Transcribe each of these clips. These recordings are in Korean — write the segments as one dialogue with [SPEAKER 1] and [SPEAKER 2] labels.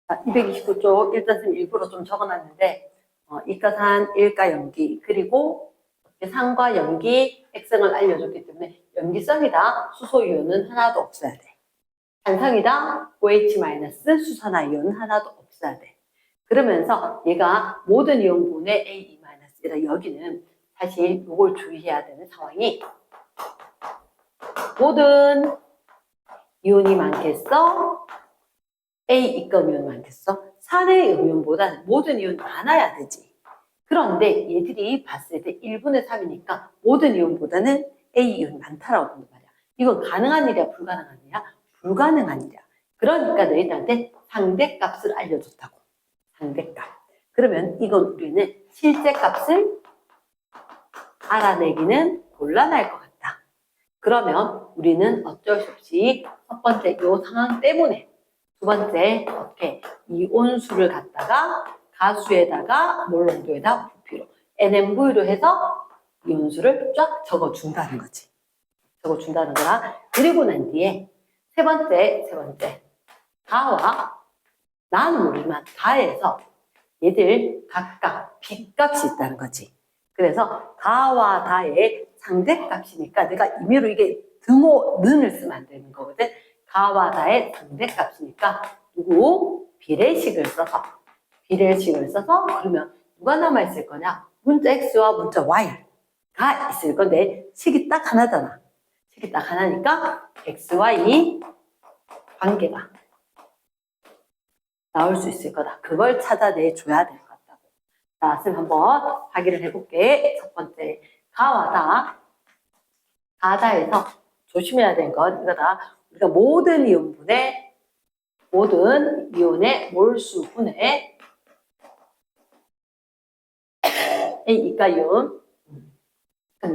[SPEAKER 1] 자, 229쪽 일단 선 일부러 좀 적어놨는데 이가산, 일가 염기, 그리고 산과 염기, 액성을 알려줬기 때문에 염기성이다. 수소이온은 하나도 없어야 돼. 산성이다. OH- 수산화이온은 하나도 없어야 돼. 그러면서 얘가 모든 이온분의 AE-이라 여기는 사실 이걸 주의해야 되는 상황이 모든 이온이 많겠어? A-이급 이온이 많겠어? 산의 이온보다는 모든 이온이 많아야 되지. 그런데 얘들이 봤을 때 1분의 3이니까 모든 이온보다는 A 이온이 많다라고 한단 말이야. 이건 가능한 일이야, 불가능한 일이야? 불가능한 일이야. 그러니까 너희들한테 상대값을 알려줬다고. 상대값. 그러면 이건 우리는 실제 값을 알아내기는 곤란할 것 같다. 그러면 우리는 어쩔 수 없이 첫 번째 이 상황 때문에 두 번째 어떻게 이온수를 갖다가 가수에다가 몰농도에다 부피로 NMV로 해서 이온수를 쫙 적어준다는 거지. 적어준다는 거야. 그리고 난 뒤에 세 번째 다와 나는 모르지만 다에서 얘들 각각 B값이 있다는 거지. 그래서 다와 다의 상대값이니까 내가 임의로 이게 등호 는을 쓰면 안 되는 거거든. 다와 다의 상대값이니까 누구? 비례식을 써서 그러면 누가 남아있을 거냐? 문자 X와 문자 Y가 있을 건데 식이 딱 하나잖아. 식이 딱 하나니까 X, Y 관계가 나올 수 있을 거다. 그걸 찾아내줘야 될 것 같다고. 자, 쌤 한번 확인을 해볼게. 첫 번째, 가와 다. 가다에서 조심해야 되는 건 이거다. 우리가 모든 이온의 몰수분의 이가 이온.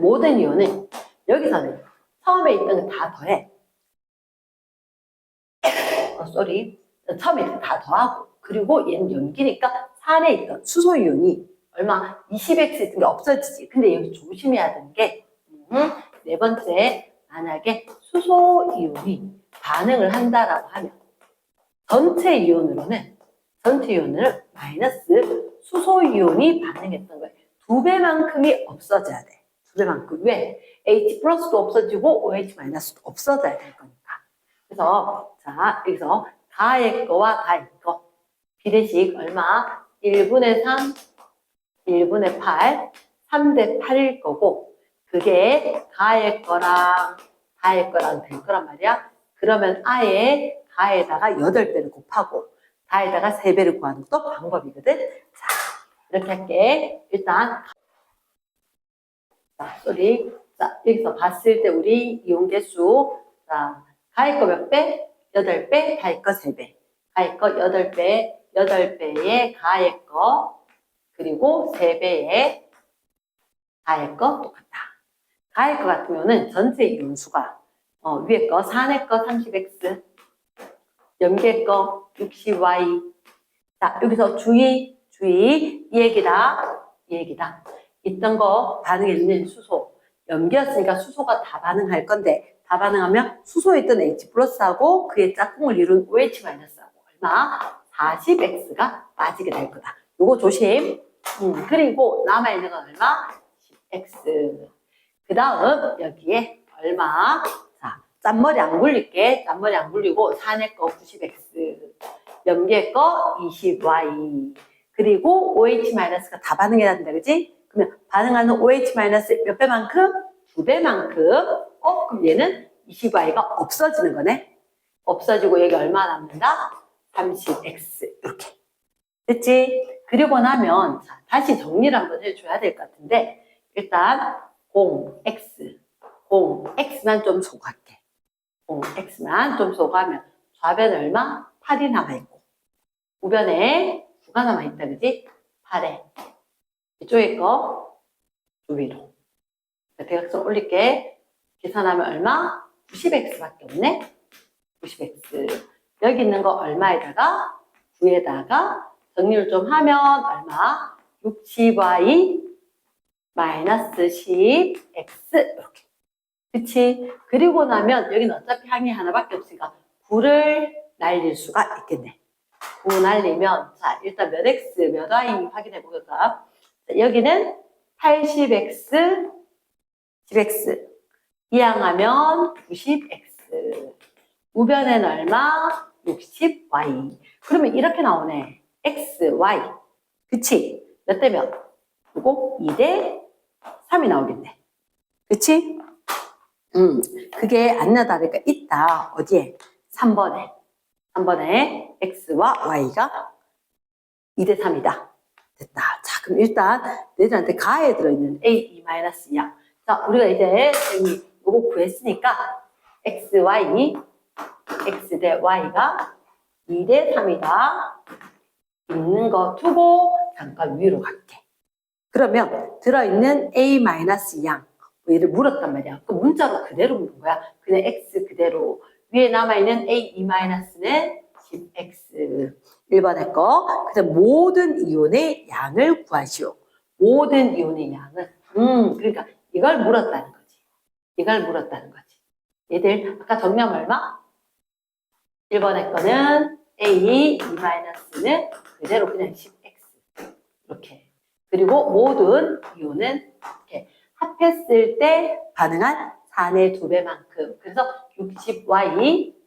[SPEAKER 1] 모든 이온은 여기서는 처음에 있던 거 다 더해. 처음에 있던 거 다 더하고. 그리고 얘는 염기니까 산에 있던 수소이온이 얼마? 20x 있던 게 없어지지. 근데 여기 조심해야 되는 게 네 번째, 만약에 수소이온이 반응을 한다라고 하면 전체 이온으로는 마이너스 수소이온이 반응했던 거예요. 2배만큼이 없어져야 돼. 2배만큼. 왜? H 플러스도 없어지고 OH 마이너스도 없어져야 될 거니까. 그래서 자, 여기서 가의 거와 가의 거 비례식 얼마? 1분의 3, 1분의 8, 3대 8일 거고 그게 가의 거랑 다의 거랑 될 거란 말이야. 그러면 아예 가에다가 8배를 곱하고 다에다가 3배를 구하는 것도 방법이거든. 자, 이렇게 할게. 일단 자, 여기서 봤을 때 우리 이온 개수 자, 가의 거 몇 배? 8배, 다의 거 3배. 가의 거 8배에 가의 거 그리고 3배에 다의 거 똑같다. 가의 거 같은 경우는 전체 이온수가 위에 거 산의 거 30x 염기의 거 60y. 자, 여기서 주의 이 얘기다. 있던 거 반응했는 수소 염기였으니까 수소가 다 반응할 건데 다 반응하면 수소에 있던 H 플러스하고 그의 짝꿍을 이룬 OH 마이너스하고 얼마? 40x가 빠지게 될 거다. 요거 조심. 그리고 남아있는 건 얼마? 10x. 그 다음 여기에 얼마? 자, 짠머리 안 굴릴게. 짠머리 안 굴리고 산의 거 90x, 염기의 거 20y, 그리고 OH-가 다 반응해야 된다, 그지? 그러면 반응하는 OH- 몇 배만큼? 2배만큼. 그럼 얘는 20y가 없어지는 거네. 없어지고 여기 얼마 남는다? 30x. 이렇게. 됐지? 그리고 나면 자, 다시 정리를 한번 해줘야 될 것 같은데 일단 0x만 좀 소거할게. 0x만 좀 소거하면 좌변에 얼마? 8이 남아있고 우변에 9가 남아있다, 그지? 8에 이쪽에 거 위로 대각선 올릴게. 계산하면 얼마? 90x밖에 없네. 90x. 여기 있는 거 얼마에다가? 9에다가 정리를 좀 하면 얼마? 60y 마이너스 10x 이렇게. 그치? 그리고 나면 여기는 어차피 항이 하나밖에 없으니까 9를 날릴 수가 있겠네. 구 날리면, 자, 일단 몇 x, 몇 y 확인해 볼까? 자, 여기는 80x, 10x. 이항하면 90x. 우변에는 얼마? 60y. 그러면 이렇게 나오네. x, y. 그치? 몇 대 몇? 그리고 2대 3이 나오겠네. 그치? 그게 안 나다니까 있다. 어디에? 3번에. 3번에 x와 y가 2대 3이다. 됐다. 자, 그럼 일단 얘들한테 가에 들어있는 a-2-2야. 자, 우리가 이제 요거 구했으니까 x, y, x 대 y가 2대 3이다. 있는 거 두고 잠깐 위로 갈게. 그러면 들어있는 a-2양 얘를 물었단 말이야. 그 문자로 그대로 물은 거야. 그냥 x 그대로. 위에 남아있는 a-2-는 10x. 1번의 거. 그다음 모든 이온의 양을 구하시오. 모든 이온의 양은 그러니까 이걸 물었다는 거지. 이걸 물었다는 거지. 얘들 아까 정량 얼마? 1번의 거는 a-2-는 그대로 그냥 10x. 이렇게. 그리고 모든 이온은 이렇게 합했을 때 가능한 4의 2배만큼. 그래서 60y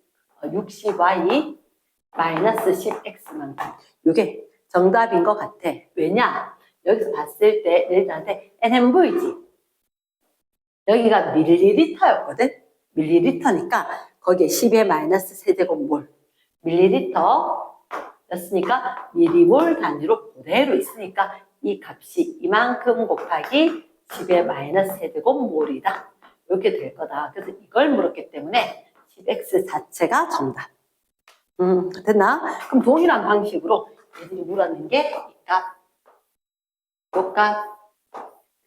[SPEAKER 1] 마이너스 10x만큼. 이게 정답인 것 같아. 왜냐? 여기서 봤을 때 얘들한테 NMV지. 여기가 밀리리터였거든? 밀리리터니까 거기에 10의 마이너스 세제곱몰. 밀리리터였으니까 미리몰 단위로 그대로 있으니까 이 값이 이만큼 곱하기 10의 마이너스 세제곱몰이다. 이렇게 될 거다. 그래서 이걸 물었기 때문에 10x 자체가 정답. 됐나? 그럼 동일한 방식으로 얘들이 물었는 게 이 값, 요 값.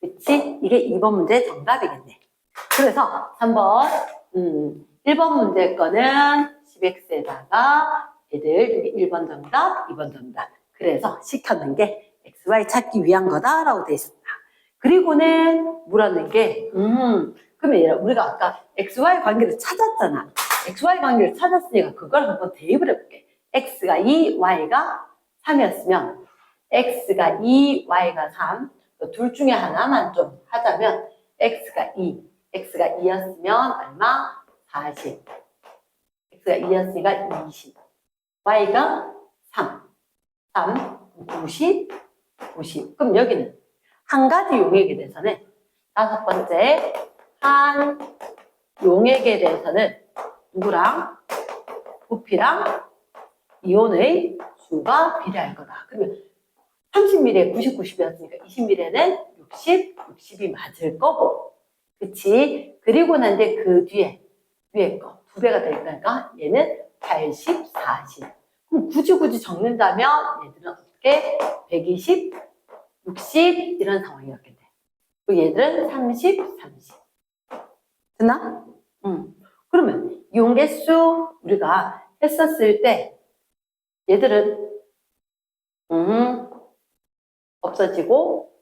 [SPEAKER 1] 그치? 이게 2번 문제 정답이겠네. 그래서 3번, 1번 문제 거는 10x에다가 얘들 여기 1번 정답, 2번 정답. 그래서 시켰는 게 xy 찾기 위한 거다라고 돼 있습니다. 그리고는 물었는 게, 그러면 우리가 아까 xy 관계를 찾았잖아. xy 관계를 찾았으니까 그걸 한번 대입을 해볼게. x가 2, y가 3이었으면 x가 2, y가 3. 둘 중에 하나만 좀 하자면 x가 2, x가 2였으면 얼마? 40. x가 2였으니까 20. y가 3, 90, 90. 그럼 여기는 한 가지 용액에 대해서는 다섯 번째 한 용액에 대해서는 누구랑? 부피랑 이온의 수가 비례할 거다. 그러면 30ml에 90, 90이었으니까 20ml는 60, 60이 맞을 거고. 그치? 그리고 난 이제 그 뒤에 거 2배가 될 거니까 얘는 80, 40. 그럼 굳이 적는다면 얘들은 어떻게? 120, 60 이런 상황이었겠네. 그리고 얘들은 30, 30. 됐나? 그러면 이온개수 우리가 했었을 때 얘들은 없어지고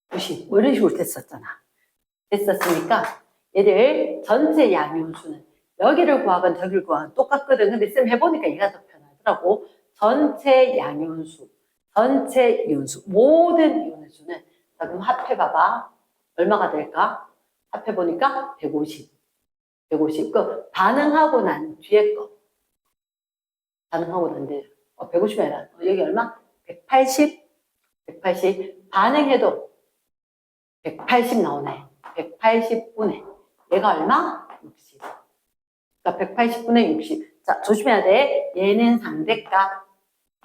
[SPEAKER 1] 90 뭐 이런 식으로 됐었잖아. 됐었으니까 얘들 전체 양이온수는 여기를 구하건 저기를 구하건 똑같거든. 근데 쌤 해보니까 얘가 더 편하더라고. 전체 양이온수, 전체 이온수, 모든 이온의 수는 자 그럼 합해봐봐. 얼마가 될까? 합해보니까 150. 150. 그 반응하고 난 뒤에 거. 반응하고 난 뒤에 150이 아니라 여기 얼마? 180. 180. 반응해도 180 나오네. 180분의 얘가 얼마? 60. 그러니까 180분의 60. 자, 조심해야 돼. 얘는 상대값,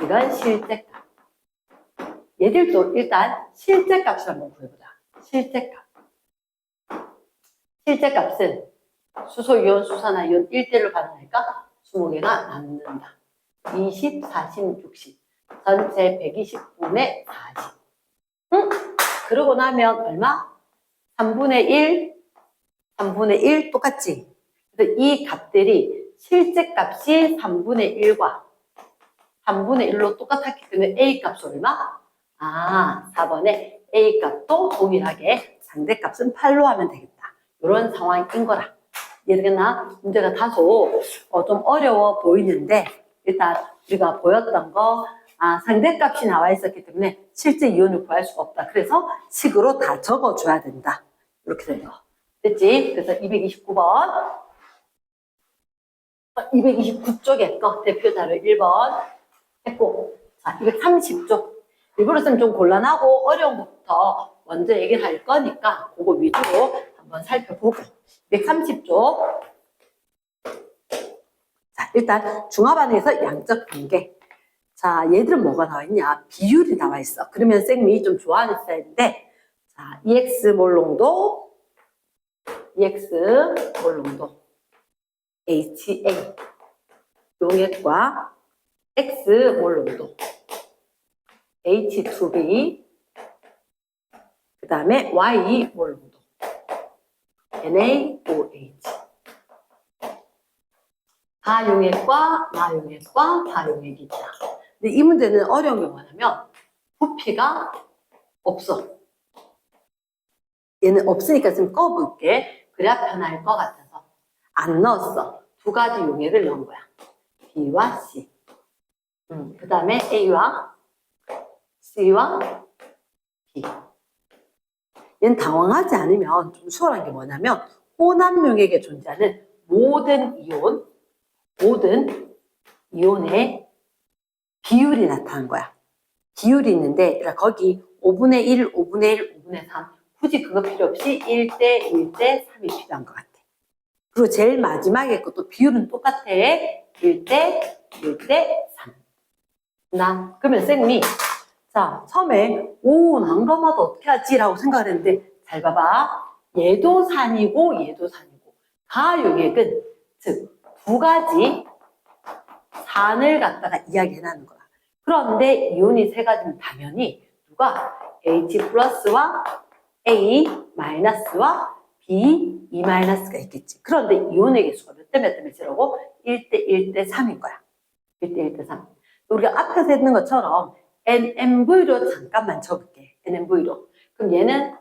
[SPEAKER 1] 이건 실제값. 얘들도 일단 실제값을 한번 구해보자. 실제값. 실제값은 수소, 이온, 수산화, 이온 1대1로 반응하니까 20개가 남는다. 20, 40, 60. 전체 120분의 40. 그러고 나면 얼마? 3분의 1, 3분의 1 똑같지? 그래서 이 값들이 실제 값이 3분의 1과 3분의 1로 똑같았기 때문에 A 값이 얼마? 4번에 A 값도 동일하게 상대 값은 8로 하면 되겠다. 이런 상황인 거라. 이해되겠나? 문제가 다소 좀 어려워 보이는데 일단 우리가 보였던 거, 상대값이 나와 있었기 때문에 실제 이온을 구할 수가 없다. 그래서 식으로 다 적어줘야 된다. 이렇게 된 거. 됐지? 그래서 229번. 229쪽에 거 대표 자료 1번 했고, 자, 230쪽. 일부러 쓰면 좀 곤란하고 어려운 것부터 먼저 얘기를 할 거니까 그거 위주로 한번 살펴보고. 230쪽. 자, 일단 중화반응에서 양적 관계. 자, 얘들은 뭐가 나와 있냐? 비율이 나와 있어. 그러면 쌤이 좀 좋아하는 스타일인데, 자, EX 몰농도, HA 용액과 X 몰농도 H2B, 그 다음에 Y 몰농도 NaOH. 가용액과 나용액과 다용액이 있다. 근데 이 문제는 어려운 게 뭐냐면 부피가 없어. 얘는 없으니까 지금 꺼볼게. 그래야 편할 것 같아서 안 넣었어. 두 가지 용액을 넣은 거야. B와 C. 그 다음에 A와 C와 B. 얘는 당황하지 않으면 좀 수월한 게 뭐냐면 혼합 용액에 존재하는 모든 이온의 비율이 나타난 거야. 비율이 있는데 거기 5분의 1, 5분의 1, 5분의 3 굳이 그거 필요 없이 1대 1대 3이 필요한 것 같아. 그리고 제일 마지막에 것도 비율은 똑같아. 1대 1대 3. 그러면 쌤이 자 처음에 난감하다 어떻게 하지? 라고 생각을 했는데 잘 봐봐. 얘도 산이고 얘도 산이고 가용액은 즉 두 가지 산을 갖다가 이야기해나는 거야. 그런데 이온이 세 가지면 당연히 누가 H 플러스와 A 마이너스와 B, E 마이너스가 있겠지. 그런데 이온의 개수가 몇 대 몇이라고? 1대 1대 3인 거야. 1대 1대 3. 우리가 앞에서 했는 것처럼 NMV로 잠깐만 적을게. NMV로. 그럼 얘는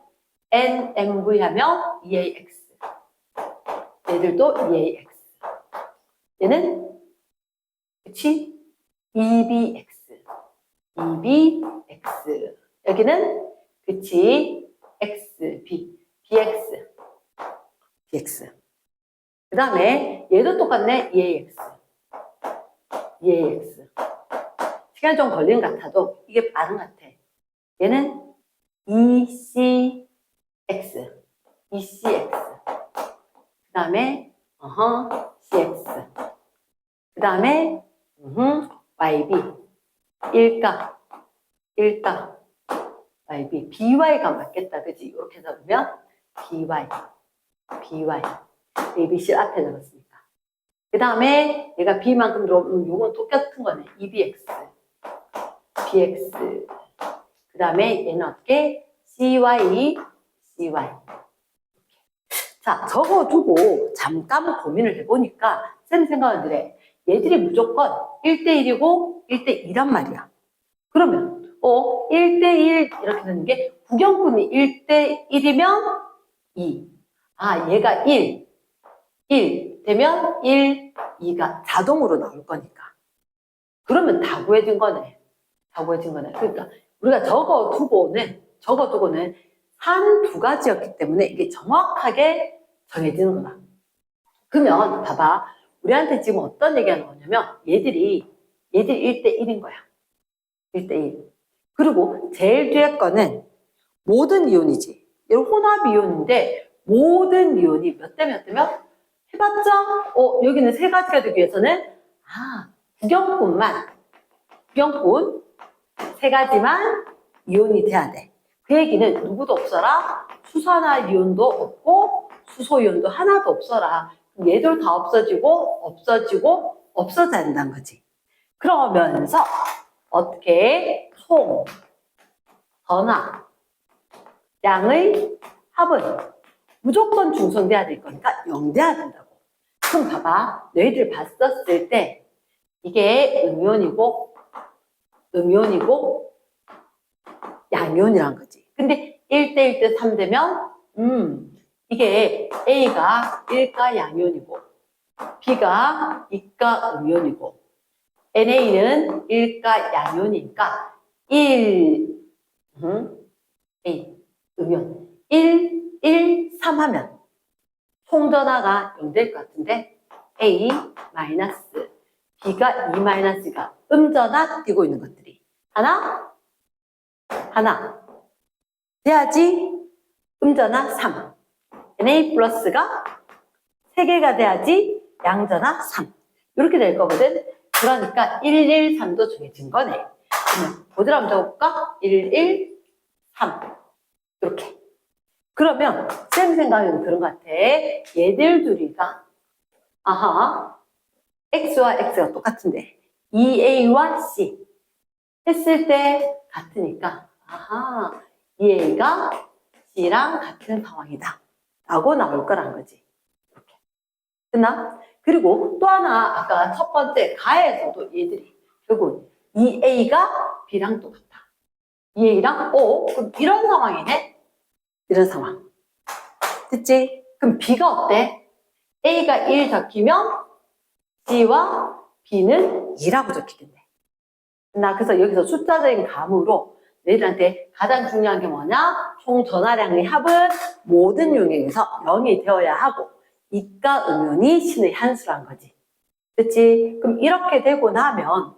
[SPEAKER 1] NMV 하면 EAX. 얘들도 EAX. 얘는 그치? EBX. EBX. 여기는 그치? XB. BX. BX. 그 다음에 얘도 똑같네. EAX. EAX. 시간이 좀 걸리는 것 같아도 이게 빠른 것 같아. 얘는 ECX. ECX. 그 다음에 CX. 그 다음에 YB. 일가. YB. BY가 맞겠다. 그치? 이렇게 적으면 BY. ABC 앞에 넣었으니까. 그 다음에 얘가 B만큼 들어오면 요건 똑같은 거네. EBX. BX. 그 다음에 얘는 어떻게? CY. 자, 적어두고 잠깐 고민을 해보니까 쌤 생각은 그래. 얘들이 무조건 1대1이고 1대2란 말이야. 그러면 1대1 이렇게 되는 게 구경꾼이 1대1이면 2. 얘가 1 되면 1, 2가 자동으로 나올 거니까. 그러면 다 구해진 거네. 그러니까 우리가 적어두고는 한 두 가지였기 때문에 이게 정확하게 정해지는 거다. 그러면 봐봐. 우리한테 지금 어떤 얘기가 나오냐면 얘들이 1대1인 거야. 1대1. 그리고 제일 뒤에 거는 모든 이온이지. 이런 혼합 이온인데 모든 이온이 몇 대 몇 대면 해봤자 여기는 세 가지가 되기 위해서는 구경꾼 세 가지만 이온이 돼야 돼. 그 얘기는 누구도 없어라. 수산화 이온도 없고 수소 이온도 하나도 없어라. 얘들 다 없어져야 된다는 거지. 그러면서 어떻게 전화, 양의 합은 무조건 중성돼야 될 거니까 0 돼야 된다고. 그럼 봐봐. 너희들 봤었을 때 이게 음이온이고 양이온이란 거지. 근데 1대 1대 3 되면 이게 A가 1가 양이온이고 B가 2가 음이온이고 NA는 1가 양이온이니까 1, A, 음이온. 1, 1, 3 하면 총전화가 0 될 것 같은데 A 마이너스 B가 2 마이너스가 음전화 띄고 있는 것들이 하나 돼야지 음전화 3. NA 플러스가 3개가 돼야지 양전화 3. 이렇게 될 거거든. 그러니까 1, 1, 3도 정해진 거네. 그러면 보드로 한번 적어볼까? 1, 1, 3. 이렇게. 그러면 쌤 생각에는 그런 것 같아. 얘들 둘이가 X와 X가 똑같은데 2A와 C 했을 때 같으니까 2A가 C랑 같은 상황이다 라고 나올 거란 거지. 이렇게. 됐나? 그리고 또 하나 아까 첫 번째 가에서도 얘들이 결국 2A가 B랑 똑같다. 2A랑 O 그럼 이런 상황이네. 이런 상황. 됐지? 그럼 B가 어때? A가 1 적히면 C와 B는 2라고 적히겠네. 그래서 여기서 숫자적인 감으로 너희들한테 가장 중요한 게 뭐냐? 총 전화량의 합은 모든 용액에서 0이 되어야 하고 이가 음연이 신의 한수란 거지. 됐지? 그럼 이렇게 되고 나면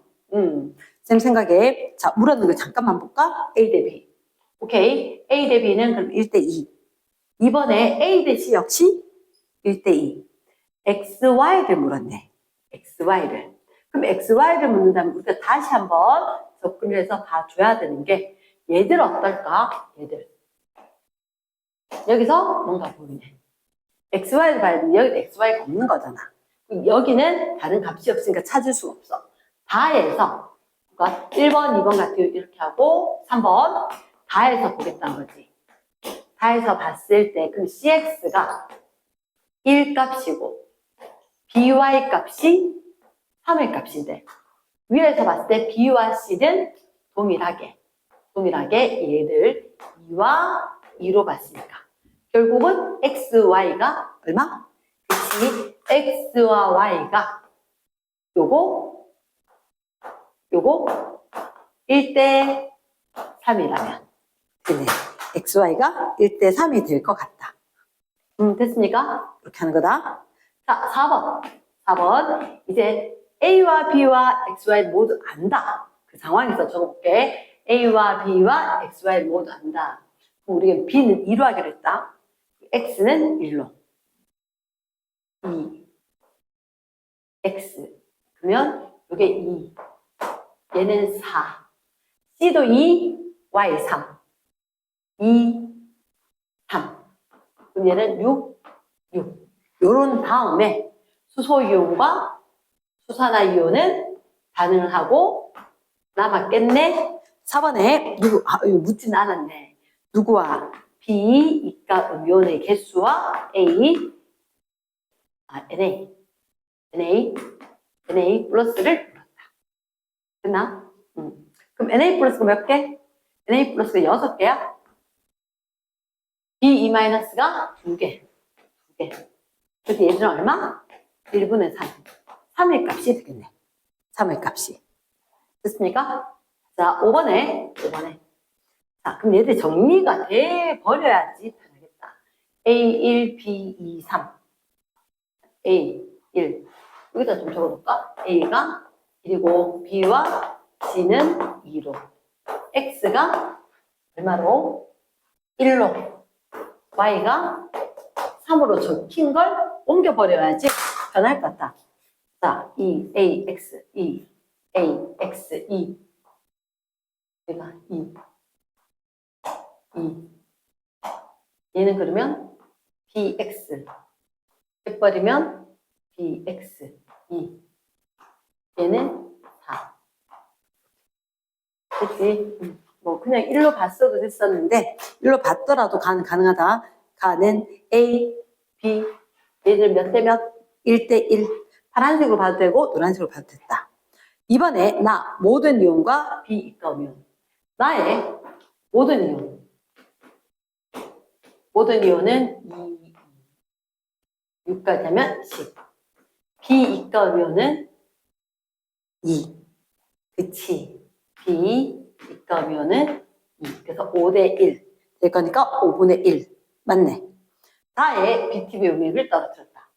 [SPEAKER 1] 쌤 생각에 자 물었는 거 잠깐만 볼까? A 대 B. 오케이. A 대 B는 그럼 1대 2. 이번에 A 대 C 역시 1대 2. XY를 물었네. XY를. 그럼 XY를 묻는다면 우리가 다시 한번 접근을 해서 봐줘야 되는 게 얘들 어떨까? 얘들. 여기서 뭔가 보이네. XY를 봐야 되는데 여기 XY가 없는 거잖아. 여기는 다른 값이 없으니까 찾을 수가 없어. 다해서 그러니까 1번, 2번 같은 이렇게 하고 3번 다해서 보겠다는 거지. 다해서 봤을 때 그럼 CX가 1 값이고 BY 값이 3의 값인데 위에서 봤을 때 B와 C는 동일하게 얘들 2와 2로 봤으니까 결국은 XY가 얼마? 그치? X와 Y가 요거 1대 3이라면 그네 XY가 1대 3이 될 것 같다. 됐습니까? 이렇게 하는 거다. 자, 4번. 이제 A와 B와 XY 모두 안다. 그 상황에서 적어볼게. A와 B와 XY 모두 안다. 그럼 우리가 B는 2로 하기로 했다. X는 1로. 2. X. 그러면 이게 2. 얘는 4. C도 2, Y 3. 2, 3. 그럼 얘는 6. 요런 다음에 수소이온과 수산화이온은 반응을 하고 남았겠네. 4번에 이거 묻진 않았네. 누구와? B, 이가 음이온의 개수와 NA 플러스를 물었다. 됐나? 그럼 NA 플러스가 몇 개? NA 플러스가 6개야? B, E-가 2개. 그래서 얘들은 얼마? 1분의 3. 3의 값이 되겠네. 3의 값이. 됐습니까? 자, 5번에. 자, 그럼 얘들 정리가 돼 버려야지 편하겠다. A1, B2, 3. A1. 여기다 좀 적어볼까? A가 1이고 B와 C는 2로. X가 얼마로? 1로. Y가 3으로 적힌 걸 옮겨버려야지 변할 것 같다. 자, AX, AX, 얘가 2. 얘는 그러면 BX. 빼버리면 BX, 2. 얘는 4. 그치? 뭐, 그냥 1로 봤어도 됐었는데, 1로 봤더라도 가능하다. 가는 A, B, 얘들 몇 대 몇? 1대 1. 파란색으로 봐도 되고, 노란색으로 봐도 됐다. 이번에 나, 모든 이온과 비이가음이온. 나의 모든 이온. 모든 이온은 2, 6까지 하면 10. 비이가음이온은 2. 그치. B 이거면은 2. 그래서 5대 1. 될 거니까 5분의 1. 맞네. 다의 BTB 용액을 떨어뜨렸다.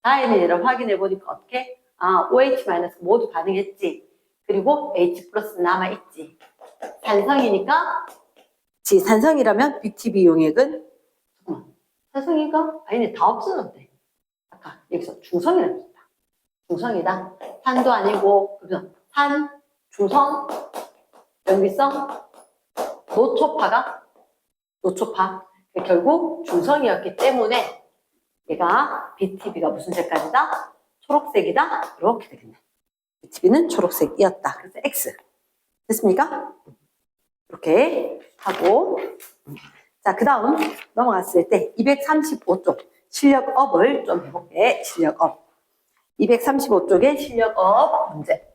[SPEAKER 1] 다의 내를 확인해 보니까 어떻게? 아, OH- 모두 반응했지. 그리고 H 플러스 남아있지. 산성이니까, 산성이라면 BTB 용액은, 산성인가? 아니네, 다 없어졌네. 아까 여기서 중성이라고 했다. 중성이다. 산도 아니고, 그죠? 산, 중성, 염기성, 노초파. 결국 중성이었기 때문에 얘가 BTB가 무슨 색깔이다? 초록색이다. 이렇게 되겠네. BTB는 초록색이었다. 그래서 X. 됐습니까? 이렇게 하고 자, 그 다음 넘어갔을 때 235쪽 실력업을 좀 해볼게. 실력업. 235쪽의 실력업 문제.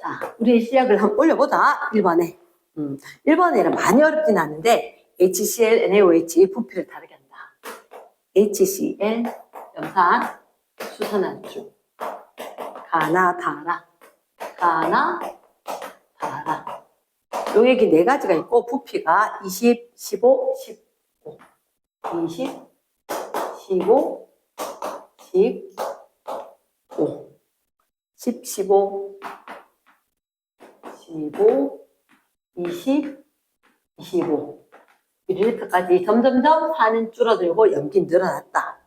[SPEAKER 1] 자, 우리의 실력을 한번 올려보자. 1번에. 1번에는 많이 어렵진 않은데 HCl, NaOH 부피를 다르게 한다. HCl, 염산, 수산화주, 가나, 다라. 용액이 4가지가 있고 부피가 20, 15, 15. 20, 15, 15. 10, 15, 15, 20, 25. ml까지 점점점 산은 줄어들고 염기는 늘어났다.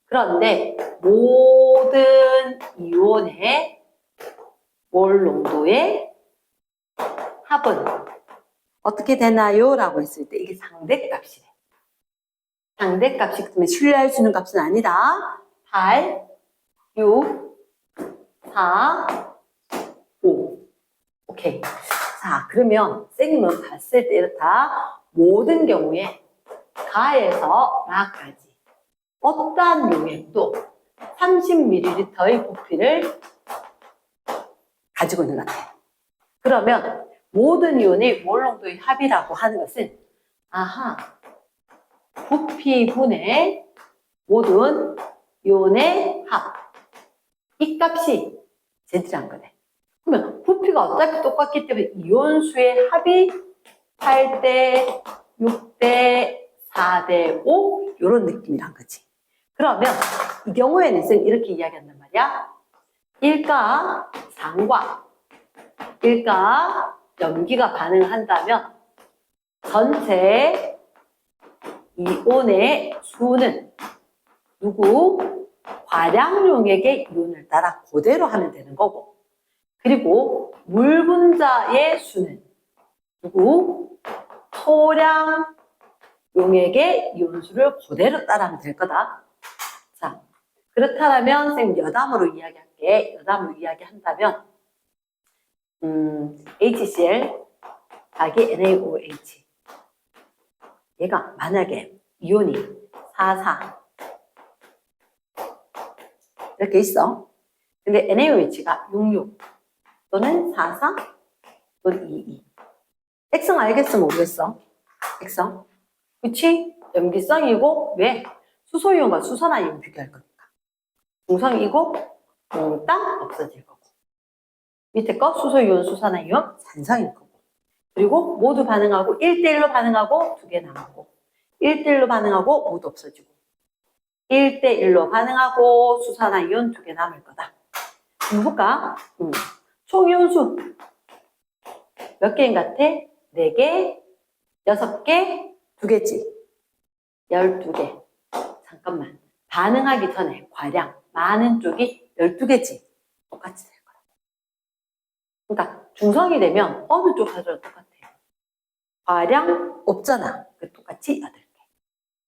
[SPEAKER 1] 그런데 모든 이온의 몰 농도의 합은 어떻게 되나요? 라고 했을 때 이게 상대값이래. 상대값이기 때문에 신뢰할 수 있는 값은 아니다. 8, 6, 4, 5. 오케이. 자, 그러면 쌤은 봤을 때 이렇다. 모든 경우에 가에서 라까지 어떠한 용액도 30ml의 부피를 가지고 있는 것 같아요. 그러면 모든 이온의 몰 농도의 합이라고 하는 것은 아하, 부피분의 모든 이온의 합. 이 값이 제들한 거네. 그러면 부피가 어차피 똑같기 때문에 이온수의 합이 8대 6대 4대 5 이런 느낌이란 거지. 그러면 이 경우에는 이렇게 이야기한단 말이야. 1과 산과 1과 염기가 반응한다면 전체 이온의 수는 누구? 과량 용액의 이온을 따라 그대로 하면 되는 거고, 그리고 물 분자의 수는 누구? 소량 용액의 이온수를 그대로 따라하면 될 거다. 자, 그렇다면 선생님 여담으로 이야기할게. 여담으로 이야기한다면 HCl 자기 NaOH 얘가 만약에 이온이 44 이렇게 있어. 근데 NaOH가 66 또는 44 또는 22. 액성 알겠어 모르겠어? 액성. 그치? 염기성이고 왜? 수소이온과 수산화이온 비교할 거니까. 중성이고 몽땅 없어질 거고. 밑에 거 수소이온, 수산화이온 산성일 거고. 그리고 모두 반응하고 1대1로 반응하고 2개 남았고 1대1로 반응하고 모두 없어지고 1대1로 반응하고 수산화이온 2개 남을 거다. 한번 볼까? 총 이온수 몇 개인 것 같아? 4개, 6개, 2개지? 12개. 잠깐만. 반응하기 전에 과량 많은 쪽이 12개지? 똑같이 될 거라고. 그러니까 중성이 되면 어느 쪽 가져도 똑같아. 과량 없잖아. 똑같이 8개.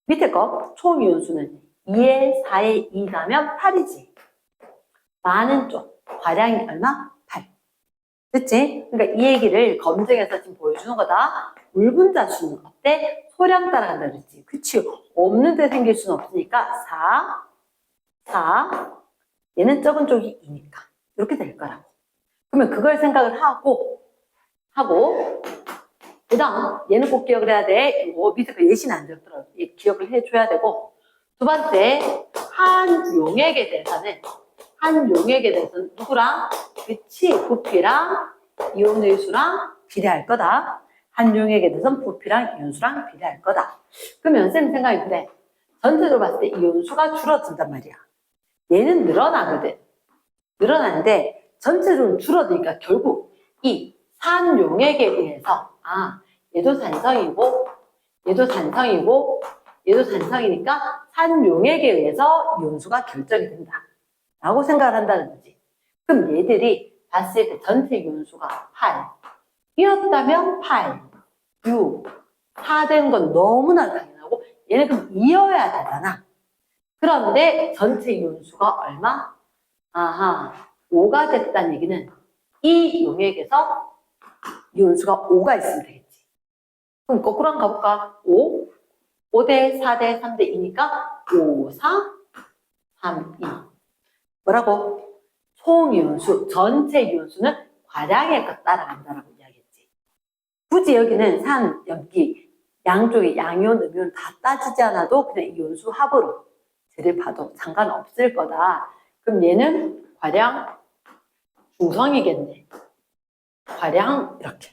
[SPEAKER 1] 밑에 거 총 이온수는 2에 4에 2가면 8이지. 많은 쪽 과량이 얼마? 8. 됐지? 그러니까 이 얘기를 검증해서 지금 보여주는 거다. 물 분자 수는 어때? 소량 따라간다 그랬지. 그치? 없는 데 생길 수는 없으니까 4 얘는 적은 쪽이 2니까 이렇게 될 거라고. 그러면 그걸 생각을 하고 그다음 얘는 꼭 기억을 해야 돼. 이거 밑에 그 예시는 안 되더라도 기억을 해줘야 되고 두 번째 한 용액에 대해서는 누구랑? 그치, 부피랑 이온의 수랑 비례할 거다. 한 용액에 대해서는 부피랑 이온수랑 비례할 거다. 그러면 쌤 생각이 그래. 전체적으로 봤을 때 이온수가 줄어든단 말이야. 얘는 늘어나거든. 늘어나는데 전체적으로 줄어드니까 결국 이 산용액에 의해서 얘도 산성이고 얘도 산성이니까 산용액에 의해서 이온수가 결정이 된다 라고 생각을 한다는 거지. 그럼 얘들이 봤을 때 전체 이온수가 8 이었다면 8, 6, 4 되는 건 너무나 당연하고 얘는 그럼 2여야 되잖아. 그런데 전체 이온수가 얼마? 5가 됐다는 얘기는 이 용액에서 이온수가 5가 있으면 되겠지. 그럼 거꾸로 한번 가볼까? 5대 4대 3대 2니까 5, 4, 3, 2. 뭐라고? 총 이온수, 전체 이온수는 과량에 따라간다라고 이야기했지. 굳이 여기는 산, 염기, 양쪽에 양이온, 음이온 다 따지지 않아도 그냥 이온수 합으로 쟤를 봐도 상관없을 거다. 그럼 얘는 과량 중성이겠네. 과량 이렇게.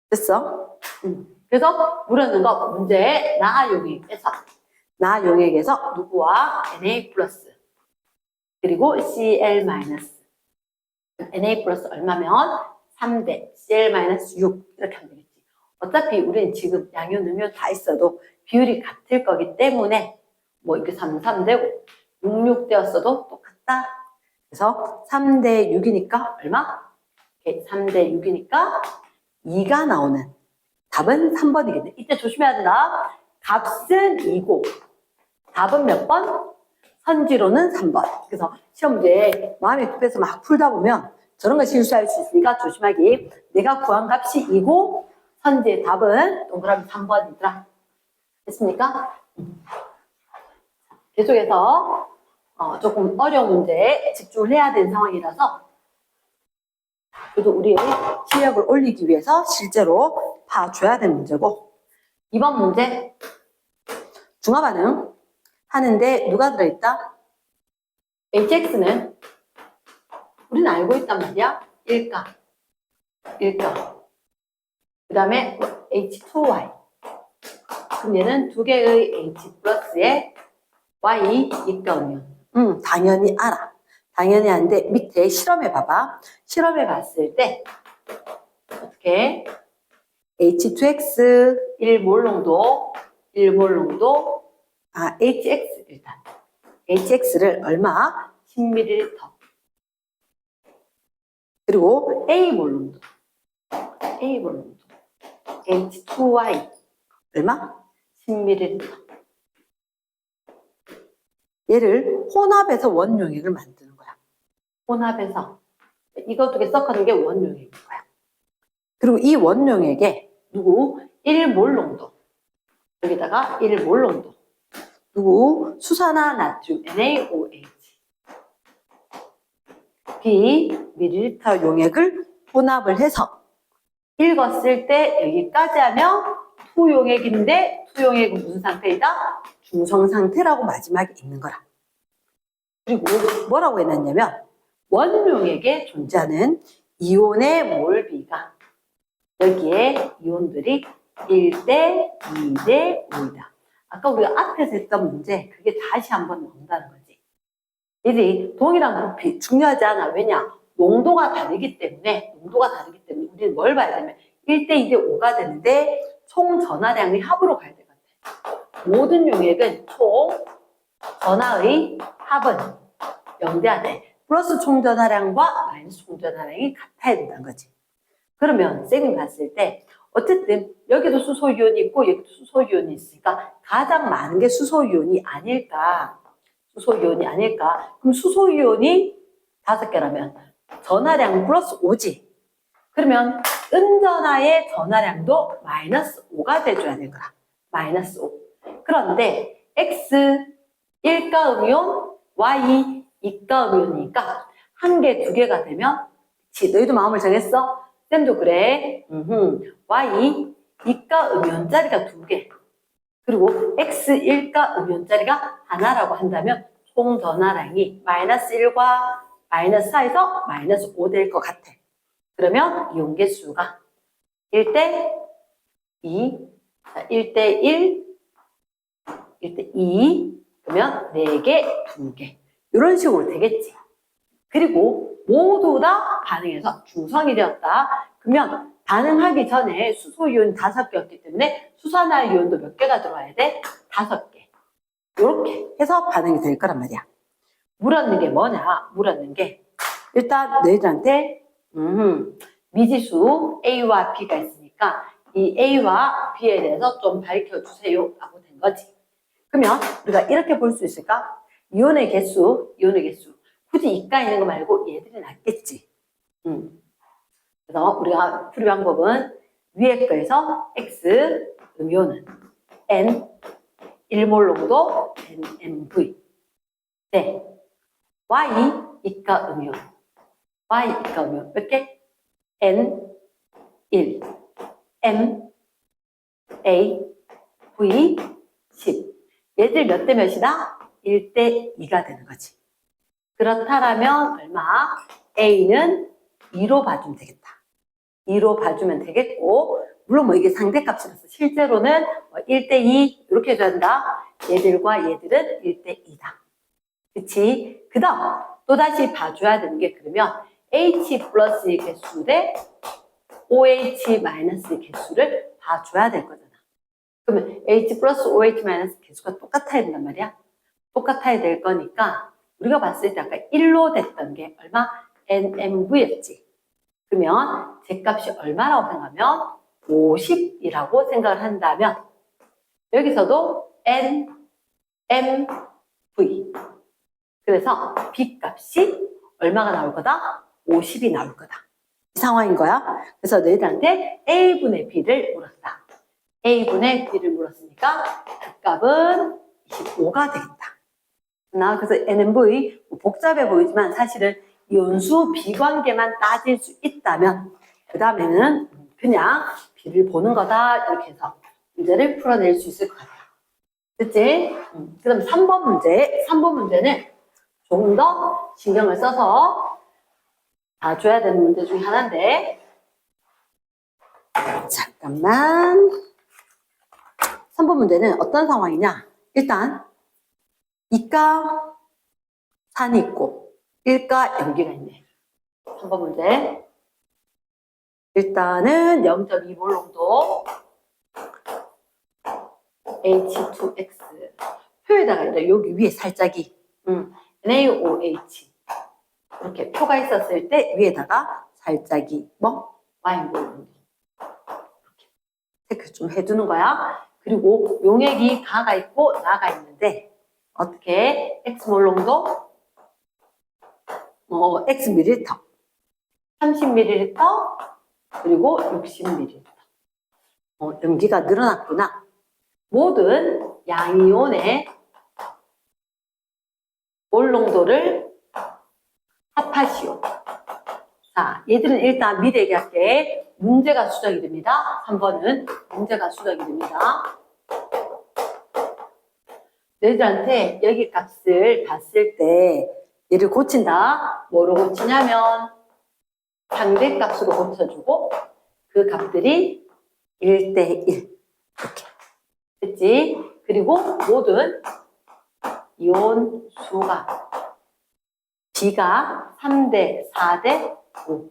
[SPEAKER 1] 됐어? 그래서 물었는 거 문제에 나용액에서 누구와 Na 플러스 그리고 Cl 마이너스 Na 플러스 얼마면 3대 Cl 마이너스 6 이렇게 하면 되겠지. 어차피 우리는 지금 양이온, 음이온 다 있어도 비율이 같을 거기 때문에 뭐 이렇게 3, 3되고 6, 6 되었어도 똑같다. 그래서 3대 6이니까 얼마? 3대 6이니까 2가 나오는 답은 3번이겠네. 이때 조심해야 된다. 값은 2고 답은 몇 번? 선지로는 3번. 그래서 시험 문제 마음이 급해서 막 풀다 보면 저런 거 실수할 수 있으니까 조심하기. 내가 구한 값이 2고 선지의 답은 동그라미 3번이더라. 됐습니까? 계속해서 조금 어려운 문제에 집중을 해야 되는 상황이라서 그래도 우리의 실력을 올리기 위해서 실제로 봐줘야 되는 문제고 2번 문제 중화반응 하는데 누가 들어있다? HX는 우리는 알고 있단 말이야. 1가 그 다음에 H2Y 그럼 얘는 두 개의 H 플러스에 Y 이가오면 당연히 알아. 당연히 아는데 밑에 실험해 봐봐. 실험해 봤을 때 어떻게 H2X 1몰 농도 HX 일단 HX를 얼마? 10ml 그리고 A몰 농도 H2Y 얼마? 10ml 얘를 혼합해서 원용액을 만드는 거야. 혼합해서 이거 두 개 섞어놓은 게 원용액인 거야. 그리고 이 원용액에 누구? 1몰 농도 여기다가 1몰 농도 누구? 수산화 나트륨 NaOH B 밀리리터 용액을 혼합을 해서 읽었을 때 여기까지 하면 투용액인데 투용액은 무슨 상태이다? 중성 상태라고 마지막에 있는 거라. 그리고 뭐라고 해놨냐면 원용액에 존재하는 이온의 몰비가 여기에 이온들이 1대 2대 5이다. 아까 우리가 앞에서 했던 문제 그게 다시 한번 나온다는 거지. 얘들이 동일한 부피 중요하지 않아. 왜냐? 농도가 다르기 때문에 우리는 뭘 봐야 되냐면 1대 2대 5가 되는데 총 전하량이 합으로 가야 될 것 같아. 모든 용액은 총 전하의 합은 영대하되 플러스 총 전하량과 마이너스 총 전하량이 같아야 된다는 거지. 그러면 쌤이 봤을 때 어쨌든 여기도 수소이온이 있고 여기도 수소이온이 있으니까 가장 많은 게 수소이온이 아닐까. 그럼 수소이온이 5개라면 전하량 플러스 5지. 그러면 은전하의 전하량도 마이너스 5가 돼줘야 되는 거야. 마이너스 5. 그런데 X 1가 음이온, Y 2가 음이온이니까 한 개, 두 개가 되면 너희도 마음을 정했어? 쌤도 그래. Y, 이가 음연자리가 2개. 그리고 X, 1가 음연자리가 하나라고 한다면 총 전화량이 마이너스 1과 마이너스 4에서 마이너스 5 될 것 같아. 그러면 이온계수가 1대 2, 1대 1, 1대 2, 그러면 4개, 2개. 이런 식으로 되겠지. 그리고 모두 다 반응해서 중성이 되었다. 그러면 반응하기 전에 수소이온 5개였기 때문에 수산화이온도 몇 개가 들어와야 돼? 5개. 이렇게 해서 반응이 될 거란 말이야. 물었는 게 뭐냐? 물었는 게 일단 너희들한테 미지수 A와 B가 있으니까 이 A와 B에 대해서 좀 밝혀주세요 라고 된 거지. 그러면 우리가 이렇게 볼 수 있을까? 이온의 개수. 굳이 이가 있는 거 말고 얘들이 낫겠지. 그래서 우리가 풀이 방법은 위에 거에서 X 음이온은 N 1몰로도 NMV. 네. Y 이가 음이온. 몇 개? N 1, M A V 10. 얘들 몇 대 몇이다? 1대 2가 되는 거지. 그렇다면 얼마? A는 2로 봐주면 되겠다. 2로 봐주면 되겠고, 물론 뭐 이게 상대값이라서 실제로는 1대 2 이렇게 해줘야 된다. 얘들과 얘들은 1대 2다. 그치? 그 다음 또다시 봐줘야 되는 게 그러면 H 플러스의 개수 대 OH 마이너스의 개수를 봐줘야 될 거잖아. 그러면 H 플러스 OH 마이너스 개수가 똑같아야 된단 말이야. 똑같아야 될 거니까 우리가 봤을 때 아까 1로 됐던 게 얼마? NMV였지. 그러면 제 값이 얼마라고 생각하면 50이라고 생각을 한다면 여기서도 NMV. 그래서 B 값이 얼마가 나올 거다? 50이 나올 거다. 이 상황인 거야. 그래서 너희들한테 A분의 B를 물었다. A분의 B를 물었으니까 그 값은 25가 되겠다. 그래서 NMV 복잡해 보이지만 사실은 연수 비관계만 따질 수 있다면 그 다음에는 그냥 B를 보는 거다 이렇게 해서 문제를 풀어낼 수 있을 것 같아요. 그치? 그 다음 3번 문제. 3번 문제는 조금 더 신경을 써서 봐줘야 되는 문제 중에 하나인데 잠깐만. 3번 문제는 어떤 상황이냐? 일단 이가 산이 있고 1가 염기가 있네. 3번 문제. 일단은 0.2몰 농도 H2X 표에다가 여기 위에 살짝이 NaOH 이렇게 표가 있었을 때 위에다가 살짝이 와인몰 농도 이렇게 체크 좀 해두는 거야. 그리고 용액이 가가 있고 나가 있는데 어떻게 X몰 농도 Xml 30ml 그리고 60ml 염기가 늘어났구나. 모든 양이온의 몰 농도를 합하시오. 자, 얘들은 일단 미리 얘기할게. 문제가 수정이 됩니다. 3번은 문제가 수정이 됩니다. 너희들한테 여기 값을 봤을 때 얘를 고친다. 뭐로 고치냐면 상대값으로 고쳐주고 그 값들이 1대 1 이렇게 됐지? 그리고 모든 이온 수가 B가 3대 4대 5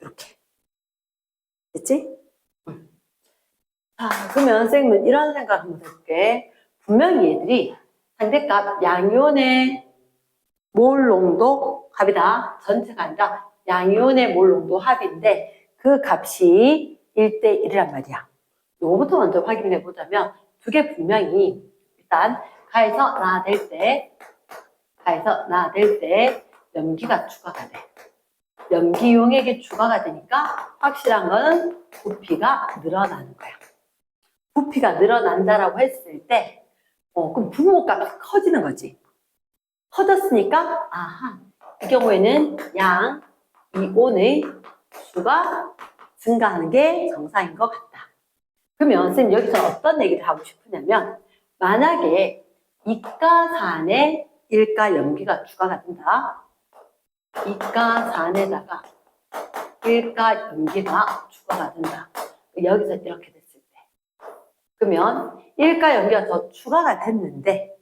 [SPEAKER 1] 이렇게 됐지? 자, 그러면 선생님은 이런 생각 한번 해볼게. 분명히 얘들이 상대값 양이온의 몰 농도 합이다. 전체가 아니라 양이온의 몰 농도 합인데 그 값이 1대 1이란 말이야. 요거부터 먼저 확인해 보자면 두 개 분명히 일단 가에서 나될 때 염기가 추가가 돼. 염기 용액이 추가가 되니까 확실한 거는 부피가 늘어나는 거야. 부피가 늘어난다라고 했을 때 그럼 분모값이 커지는 거지. 커졌으니까 아하, 이 경우에는 양 이온의 수가 증가하는 게 정상인 것 같다. 그러면 선생님 여기서 어떤 얘기를 하고 싶으냐면 만약에 이가산에 1가 염기가 추가가 된다. 이가산에다가 1가 염기가 추가가 된다. 여기서 이렇게 됐을 때 그러면 1가 염기가 더 추가가 됐는데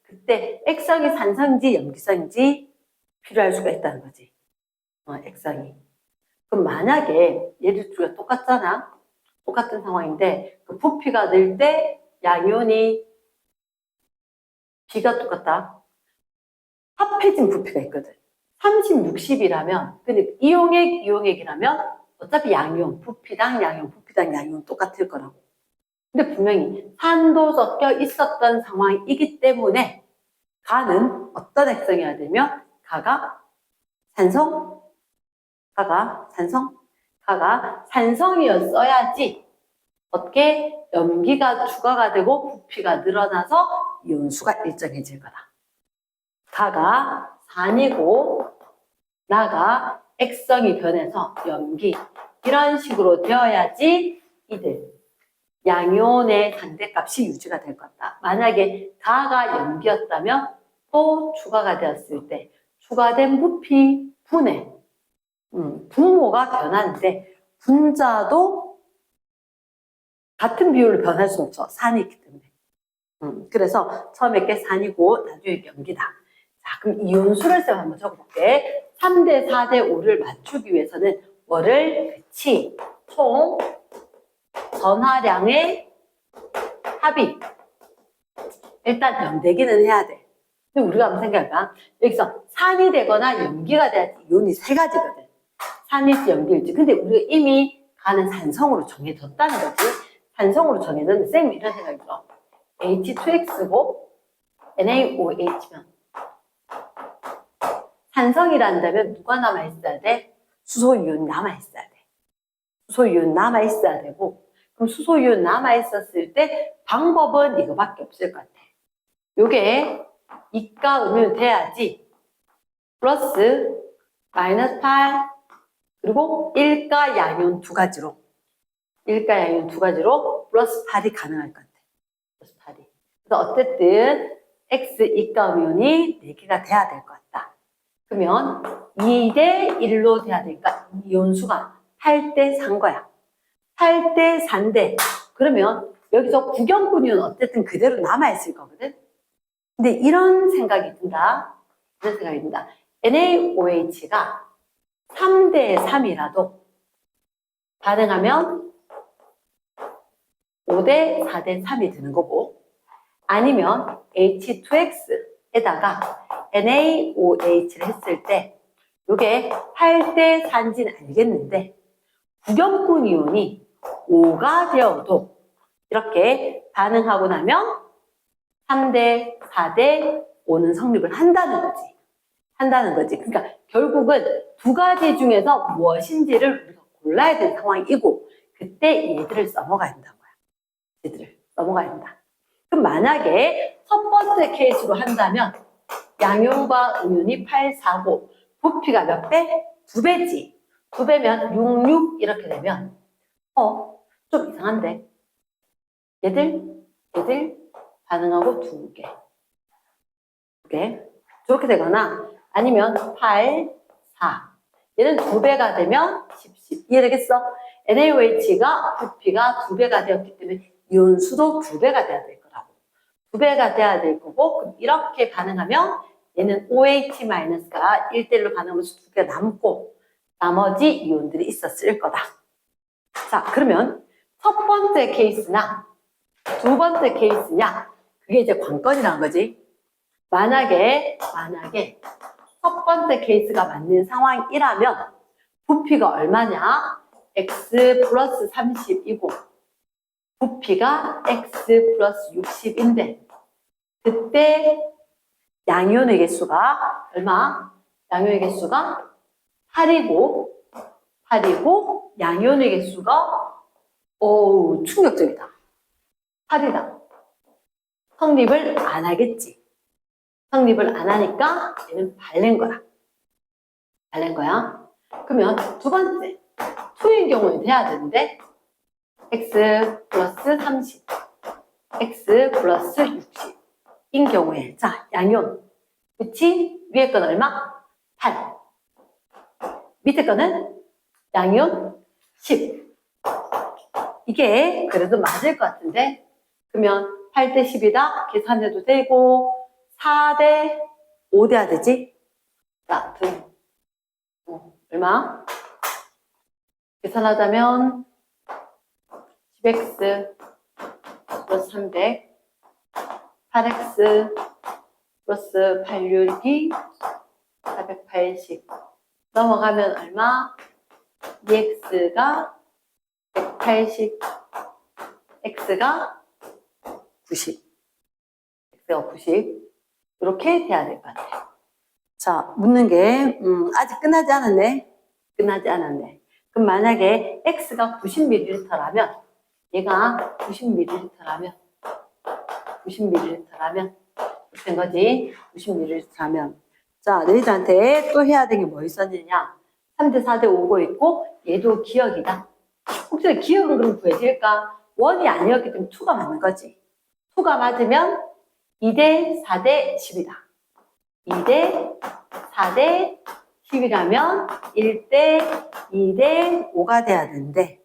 [SPEAKER 1] 그때 액성이 산성인지 염기성인지 필요할 수가 있다는 거지. 액성이. 그럼 만약에 얘들 둘이 똑같잖아. 똑같은 상황인데 그 부피가 늘 때 양이온이 B가 똑같다. 합해진 부피가 있거든. 30, 60이라면 근데 이용액이라면 어차피 양이온, 부피당 양이온 똑같을 거라고. 근데 분명히 산도 섞여 있었던 상황이기 때문에 가는 어떤 액성이어야 되면 가가 산성이었어야지 어떻게 염기가 추가가 되고 부피가 늘어나서 이온수가 일정해질 거다. 가가 산이고 나가 액성이 변해서 염기 이런 식으로 되어야지 이들 양이온의 상대값이 유지가 될 거다. 만약에 가가 염기였다면 또 추가가 되었을 때 추가된 부피 분해 분모가 변하는데 분자도 같은 비율로 변할 수 없죠. 산이 있기 때문에. 그래서 처음에 게 산이고 나중에 염기다. 자, 그럼 이온수를 쌤 한번 적어볼게. 3대 4대 5를 맞추기 위해서는 뭐를 그치 총 전하량의 합이 일단 염되기는 해야 돼. 근데 우리가 한번 생각해봐. 여기서 산이 되거나 염기가 돼야지 이온이 세 가지거든. 산일지 염기일지. 근데 우리가 이미 가는 산성으로 정해졌다는 거지. 산성으로 정해졌는데 쌤이 이런 생각이 들어. H2X고 NaOH면 산성이란다면 누가 남아있어야 돼? 수소이온이 남아있어야 돼. 수소이온 남아있어야 되고 그럼 수소이온 남아있었을 때 방법은 이거밖에 없을 것 같아. 요게 이가 음이온 돼야지 플러스 마이너스 8 그리고 1가 양이온 두 가지로 플러스 8이 가능할 것 같아. 플러스 8이. 그래서 어쨌든 X 이가 음이온이 4개가 돼야 될 것 같다. 그러면 2대 1로 돼야 되니까 이온수가 8대 4인 거야. 8대 4인데 그러면 여기서 구경꾼이온 어쨌든 그대로 남아있을 거거든. 근데 이런 생각이 든다. NaOH가 3대 3이라도 반응하면 5대 4대 3이 되는 거고 아니면 H2X에다가 NaOH를 했을 때 이게 8대 4인지는 알겠는데 구경꾼 이온이 5가 되어도 이렇게 반응하고 나면 3대 4대 5는 성립을 한다는 거지. 그러니까 결국은 두 가지 중에서 무엇인지를 우리가 골라야 되는 상황이고 그때 얘들을 써먹어야 된다는 거야. 그럼 만약에 첫 번째 케이스로 한다면 양이온과 음이온이 8, 4, 5 부피가 몇 배? 2배지. 2배면 6, 6 이렇게 되면 좀 이상한데 얘들 반응하고 2개 저렇게 되거나 아니면 8, 4 얘는 2배가 되면 10. 이해되겠어? NaOH가 부피가 2배가 되었기 때문에 이온수도 2배가 돼야 될 거라고. 2배가 돼야 될 거고 그럼 이렇게 반응하면 얘는 OH-가 1대1로 반응하면서 2개가 남고 나머지 이온들이 있었을 거다. 자, 그러면 첫 번째 케이스나 두 번째 케이스냐 그게 이제 관건이라는 거지. 만약에 첫 번째 케이스가 맞는 상황이라면 부피가 얼마냐? X 플러스 30이고 부피가 X 플러스 60인데 그때 양이온의 개수가 얼마? 양이온의 개수가 8이고 양이온의 개수가 충격적이다. 8이다. 성립을 안 하겠지. 성립을 안 하니까 얘는 발렌 거야. 잘 낸 거야. 그러면 두 번째 2인 경우에 돼야 되는데 x 플러스 30 x 플러스 60인 경우에 자 양변 그치? 위에 건 얼마? 8 밑에 거는 양변 10 이게 그래도 맞을 것 같은데 그러면 8대 10이다 계산해도 되고 4대 5 돼야 되지? 자, 얼마? 계산하자면 10x 플러스 300 8x 플러스 862 480 넘어가면 얼마? 2x가 180 x가 90 x가 90 이렇게 돼야 될 것 같아요. 자, 묻는 게 아직 끝나지 않았네. 끝나지 않았네. 그럼 만약에 x가 90ml라면 얘가 90ml라면 된 거지. 90ml라면 자, 너희들한테 또 해야 되는 게 뭐 있었느냐 3대 4대 5고 있고 얘도 기억이다. 혹시 기억은 그럼 구해질까? 1이 아니었기 때문에 2가 맞는 거지. 2가 맞으면 2대 4대 10이다. 2대 4대 10이라면 1대 2대 5가 돼야 되는데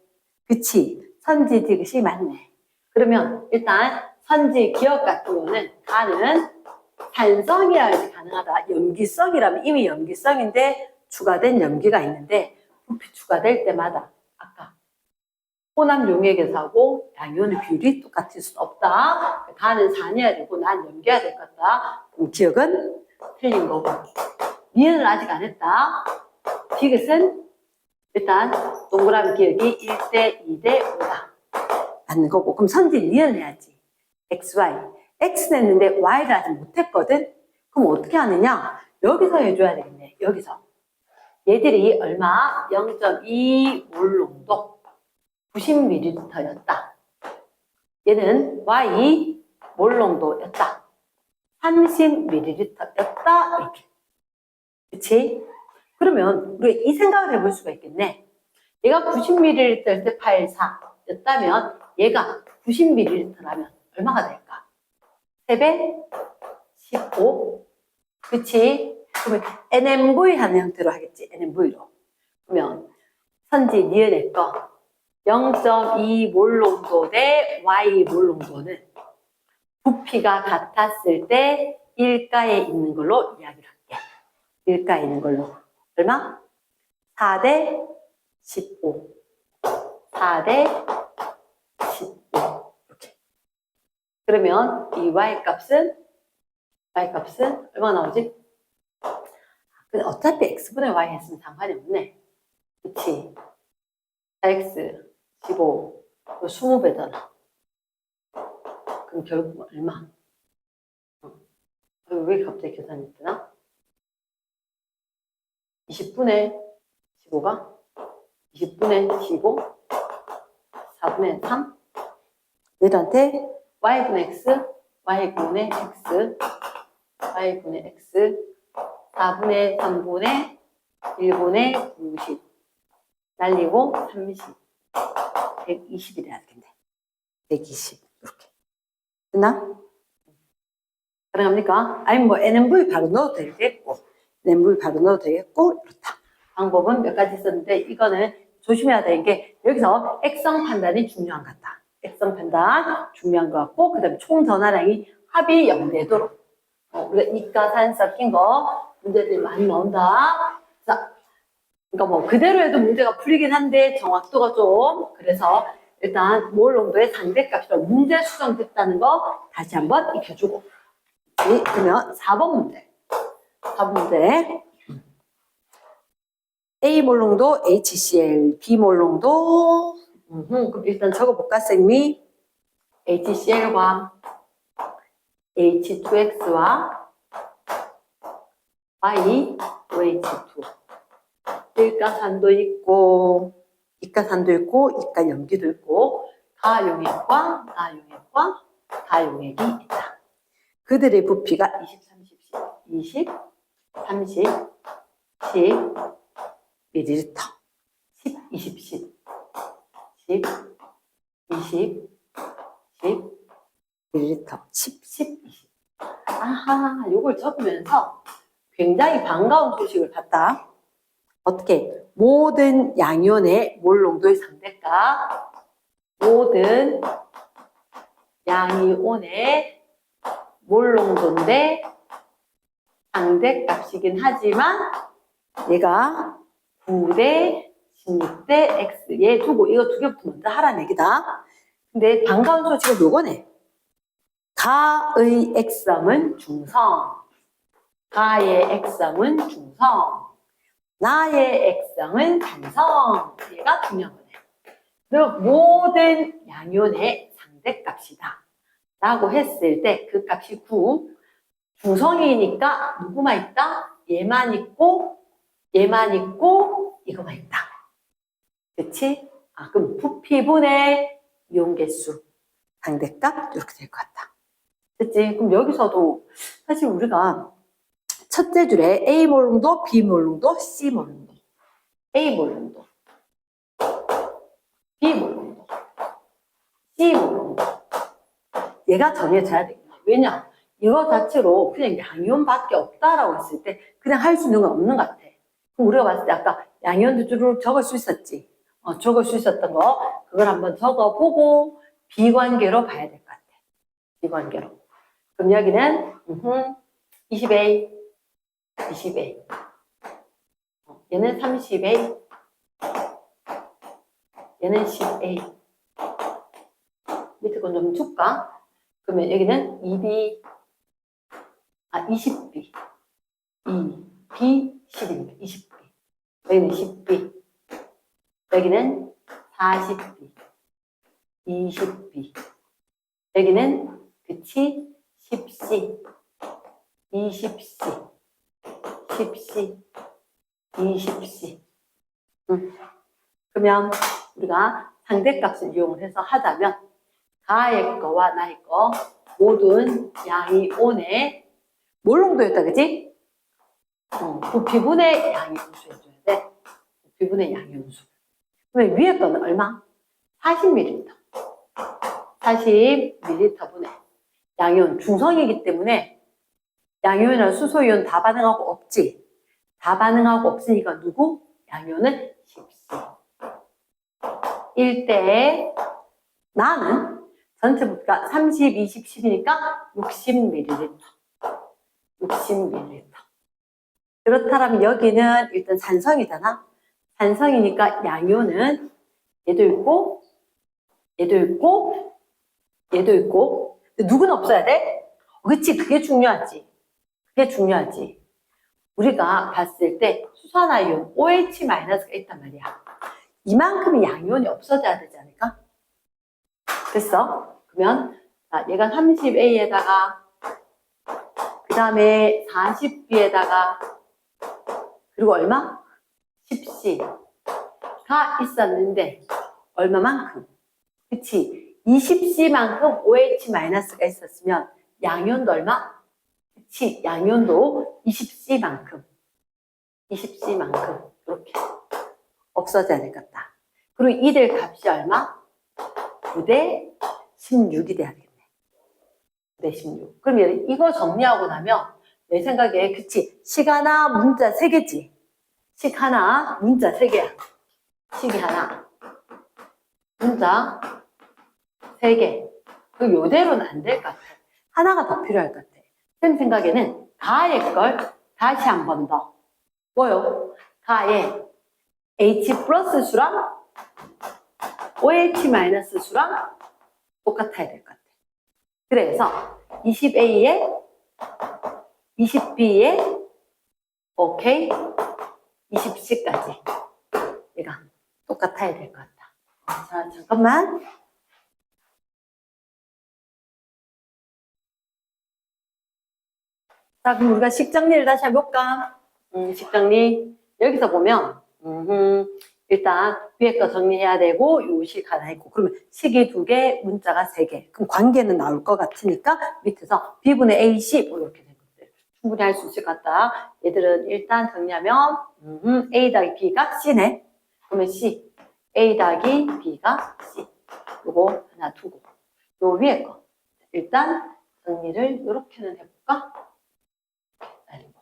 [SPEAKER 1] 그치? 선지 디귿이 맞네. 그러면 일단 선지 기억 같은 거는 가는 산성이라야지 가능하다. 염기성이라면 이미 염기성인데 추가된 염기가 있는데 부피 추가될 때마다 아까 호남 용액에서 하고 양이온의 비율이 똑같을 수 없다. 가는 산이어야 되고 난 염기해야 될 것 같다. 그럼 기억은 틀린 거고 니은을 아직 안 했다. 디귿은 일단 동그라미 기억이 1대 2대 5다. 맞는 거고 그럼 선지 니은 해야지. XY X 냈는데 Y를 아직 못했거든. 그럼 어떻게 하느냐? 여기서 해줘야 되겠네. 여기서 얘들이 얼마? 0.2 몰농도 90ml였다. 얘는 Y 몰농도였다. 30ml였다. 이렇게. 그치? 그러면 우리가 이 생각을 해볼 수가 있겠네. 얘가 90ml일 때 84였다면 얘가 90ml라면 얼마가 될까? 3배 15. 그치? 그러면 NMV 하는 형태로 하겠지. NMV로. 그러면 선지 니은의 거 0.2 몰농도 대 Y 몰농도는 부피가 같았을 때 일가에 있는 걸로 이야기를 할게. 일가에 있는 걸로. 얼마? 4대 15. 4대 15. 이렇게. 그러면 이 Y 값은 얼마 나오지? 근데 어차피 X분의 Y 했으면 상관이 없네. 그치? 4X 15. 20배잖아. 그럼 결국 얼마? 왜 갑자기 계산이 되나? 20분의 15가 20분의 15 4분의 3 얘들한테 y분의 x y분의 x y분의 x 4분의 3분의 1분의 90 날리고 30 120이 돼야 되겠네. 120 이렇게 됐나? 가능합니까? 아니면 뭐 NMV 바로 넣어도 되겠고 NMV 바로 넣어도 되겠고 이렇다. 방법은 몇 가지 있었는데 이거는 조심해야 되는 게 여기서 액성 판단이 중요한 것 같다. 액성 판단 중요한 것 같고 그 다음에 총 전화량이 합이 0되도록 우리가 이가산 섞인 거 문제들이 많이 나온다. 자, 그러니까 뭐 그대로 해도 문제가 풀리긴 한데 정확도가 좀 그래서 일단 몰농도의 상대값이라고 문제 수정됐다는 거 다시 한번 익혀주고 그러면 4번 문제 4번 문제 A 몰농도 HCl, B 몰농도 그럼 일단 적어볼까 쌤이 HCl과 H2X와 YOH2 일가산도 있고 이가산도 있고 이가염기도 있고 가용액과 가용액과 가용액이 있다. 그들의 부피가 20, 30, 20, 30, 10 ml. 10, 20, 10. 10, 20, 10 ml. 10, 10, 20. 아하, 요걸 적으면서 굉장히 반가운 소식을 봤다. 어떻게? 모든 양이온의 몰 농도의 상대값, 모든 양이온의 몰 농도인데 상대값이긴 하지만 얘가 9대 16대 X에 두고 이거 두 개부터 먼저 하라는 얘기다. 근데 반가운 소식은 요거네. 가의 액성은 중성, 가의 액성은 중성, 나의 액성은 단성. 얘가 중요한 거네. 그리고 모든 양이온의 상대값이다 라고 했을 때 그 값이 9. 중성이니까 누구만 있다? 얘만 있고 얘만 있고 이거만 있다. 그치? 아, 그럼 부피분의 이온 개수 상대값 이렇게 될 것 같다. 그치? 그럼 여기서도 사실 우리가 첫째 줄에 A 몰농도, B 몰농도, C 몰농도, A 몰농도, B 몰농도, C 몰농도 얘가 정해져야 되겠네. 왜냐? 이거 자체로 그냥 양이온밖에 없다라고 했을 때 그냥 할 수 있는 건 없는 것 같아. 그럼 우리가 봤을 때 아까 양이온도 쭉 적을 수 있었지. 적을 수 있었던 거 그걸 한번 적어보고 비관계로 봐야 될 것 같아. 비관계로. 그럼 여기는 20A, 20A. 얘는 30A, 얘는 10A. 밑에 건 좀 줄까? 그러면 여기는 2B, 20B, 2B, 10입니다. 20B. 여기는 10B. 여기는 40B, 20B. 여기는 그치? 10C, 20C, 10C, 20C. 그러면 우리가 상대값을 이용을 해서 하자면 가의 거와 나의 거 모든 양이온의 몰 농도였다, 그치? 부피분의 양이온수 해줘야 돼. 부피분의 양이온수. 그러면 위에 거는 얼마? 40ml. 40ml 분의 양이온 중성이기 때문에 양이온이랑 수소이온 다 반응하고 없지. 다 반응하고 없으니까 누구? 양이온은 10C. 1대 나는 전체 부피가 30, 20, 10이니까 60ml. 60ml. 그렇다면 여기는 일단 산성이잖아. 산성이니까 양이온은 얘도 있고, 얘도 있고, 얘도 있고. 근데 누구는 없어야 돼? 그치, 그게 중요하지. 그게 중요하지. 우리가 봤을 때 수산화이온 OH-가 있단 말이야. 이만큼의 양이온이 없어져야 되지 않을까? 됐어? 그러면 얘가 30A에다가 그 다음에 40B에다가 그리고 얼마? 10C가 있었는데 얼마만큼? 그치? 20C만큼 OH-가 있었으면 양이온도 얼마? 그치? 양이온도 20C만큼 이렇게 없어져야 되겠다. 그리고 이들 값이 얼마? 9대 16이 돼야 되겠네. 9대 16. 그러면 이거 정리하고 나면 내 생각에 그치? 식 하나 문자 3개지. 식 하나 문자 3개야. 식이 하나 문자 3개. 요대로는 안 될 것 같아. 하나가 더 필요할 것 같아. 쌤 생각에는 가의 걸 다시 한 번 더. 뭐요? 가의 H 플러스 수랑 OH 마이너스 수랑 똑같아야 될 것 같아. 그래서 20A에 20B에 오케이 20C까지 얘가 똑같아야 될 것 같다. 자, 잠깐만. 자, 그럼 우리가 식 정리를 다시 해볼까? 식 정리. 여기서 보면, 일단 위에 거 정리해야 되고, 요 식 하나 있고, 그러면 식이 2개, 문자가 3개. 그럼 관계는 나올 것 같으니까 밑에서 B분의 AC, 뭐 이렇게 된 것들. 충분히 할 수 있을 것 같다. 얘들은 일단 정리하면, A 더하기 B가 C네. 그러면 C. A 더하기 B가 C. 요거 하나 두고. 요 위에 거. 일단 정리를 이렇게는 해볼까? 아니고.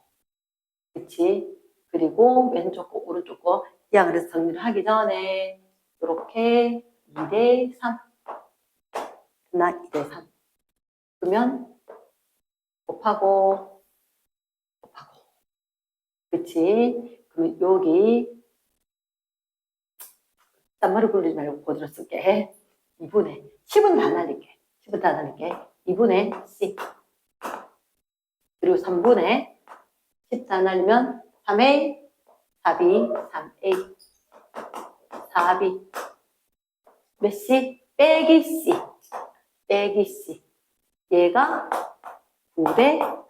[SPEAKER 1] 그치? 그리고 왼쪽 거, 오른쪽 거. 야, 그래서 정리를 하기 전에 이렇게 2대 3. 나 2대 3. 그러면 곱하고. 그치? 그러면 여기 딴말을 굴리지 말고 그대로 쓸게. 2분의 10은 다 날릴게. 10은 다 날릴게. 2분의 C. 그리고 3분의 10 다 날리면 3A, 4B, 3A, 4B. 몇 C? 빼기 C. 빼기 C. 얘가 9대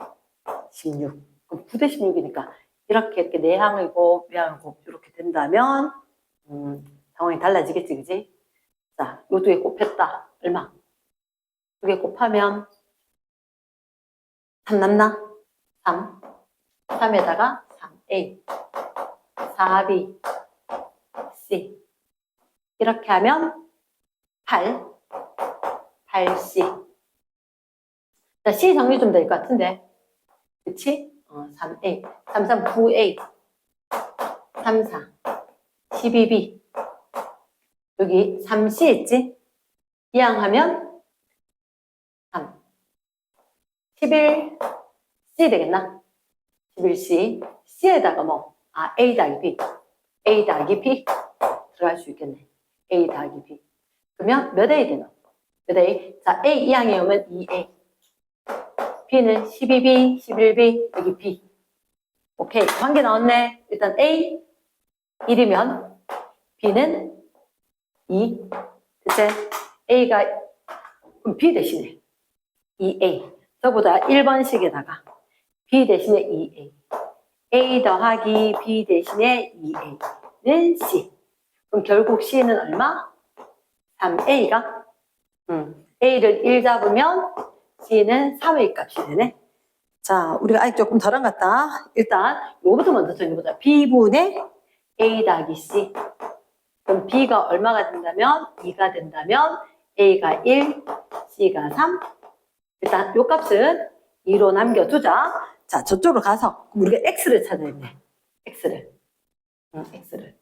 [SPEAKER 1] 16. 그럼 9대 16이니까 이렇게 내항이고 외항이고 이렇게 된다면 상황이 달라지겠지, 그지? 자, 요 두 개 곱했다. 얼마? 두 개 곱하면 3 남나? 3. 3에다가 3A, 4B, C. 이렇게 하면 8, 8C. 자, C 정리 좀 될 것 같은데. 그치? 3A, 3, 3, 9A, 3, 4, 12B. 여기 3C 있지? 이항하면 3, 11C 되겠나? 11C. C에다가 뭐? A 더하기 B. A 더하기 B. 들어갈 수 있겠네. A 더하기 B. 그러면 몇 A 되나? 몇 A? 자, A 이항에 오면 2A. B는 12B, 11B, 여기 B. 오케이. 관계 나왔네. 일단 A 1이면 B는 2. 그치? A가 그럼 B 대신에 2A. 저보다 1번씩에다가 B 대신에 2A. A 더하기 B 대신에 2A는 C. 그럼 결국 C는 얼마? 3A가? A를 1 잡으면 C는 3A 값이 되네. 자, 우리가 아직 조금 덜 한 것 같다. 일단 요거부터 먼저 정해보자. B분의 A 더하기 C. 그럼 B가 얼마가 된다면? 2가 된다면 A가 1, C가 3. 일단 요 값은 2로 남겨두자. 자, 저쪽으로 가서 우리가 X를 찾아야겠네. X를. X를.